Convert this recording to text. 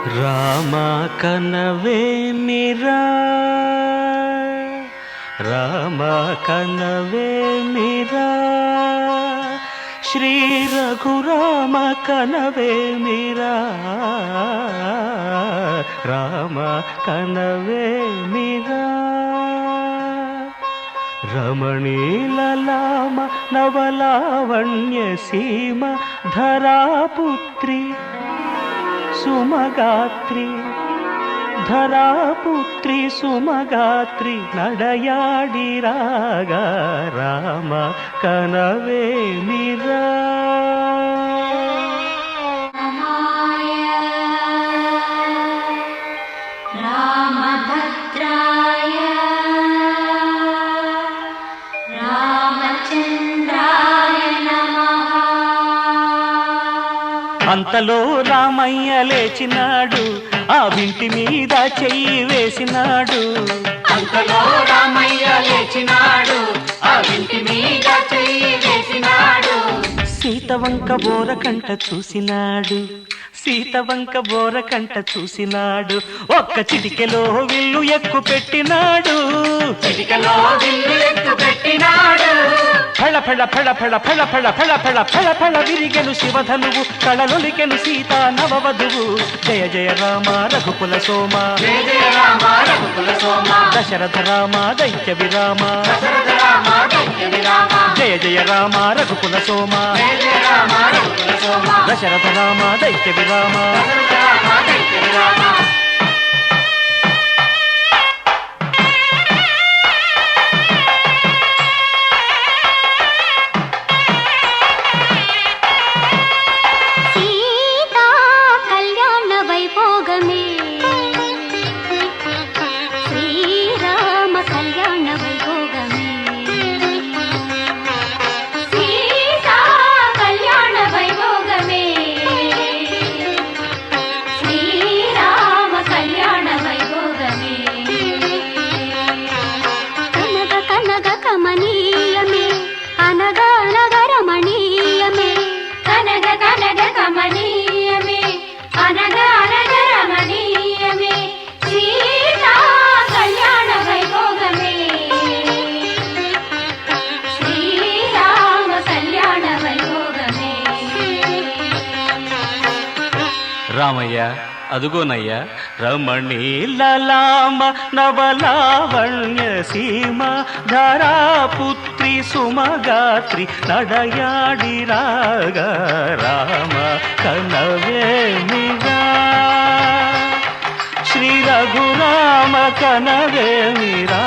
రామ కనవేమిరా రామ కనవేమిరా శ్రీ రఘురామ కనవేమిరా రామ కనవేమిరా రమణీలలామ నవలావణ్య సీమ ధరాపుత్రి సుమగాత్రి ధరాపుత్రి సుమగాత్రి నడయాడి రాగా రామ కనవేమిరా రామభద్రాయ రామచంద్రాయ నమః. అంతలో రామయ్య లేచినాడు, ఆ వింటి మీద చెయ్యి వేసినాడు. అంతలో రామయ్య లేచినాడు, ఆ వింటి మీద చెయ్యి వేసినాడు. సీతవంక బోరకంట చూసినాడు, సీతవంక బోరకంట చూసినాడు. ఒక్క చిటికెలో విల్లు ఎక్కు పెట్టినాడు, చిటికలో విల్లు ఎక్కు పెట్టినాడు. ఫళ ఫళ ఫళ ఫళ ఫళ ఫళ ఫళ ఫళ ఫళ ఫళ విరిగెను శివధనువు, కళలొలికెను సీతా నవవధువు. జయ జయ రామ రఘుకుల సోమ, జయ జయ రామ రఘుకుల సోమ, దశరథ రామ దైత్య విరామ. దశరథ రామ దైత్య విరామ. జయ జయ రామ రఘుకుల సోమ, జయ జయ రామ రఘుకుల సోమ, దశరథ రామ దైత్య విరామ. దశరథ రామ దైత్య విరామ. సీతా కళ్యాణ వైభోగమే, శ్రీరామ కళ్యాణ వైభోగమే. సీతా కళ్యాణ వైభోగమే, శ్రీరామ కళ్యాణ వైభోగమే. కనగ కనగ కమనీయమే, అనగ అనగ రమణీయమే. కనగ కనగ కమనీయమే, అనగ అనగ రమణీయమే. సీతా కళ్యాణ వైభోగమే, శ్రీరామ కళ్యాణ వైభోగమే. రామయ్య అదుగోనయ్యా రమణీలలామ నవలావణ్య సీమ ధరాపుత్రి సుమగాత్రి నడయాడి రాగా రామ కనవేమిరా శ్రీ రఘురామ కనవేమిరా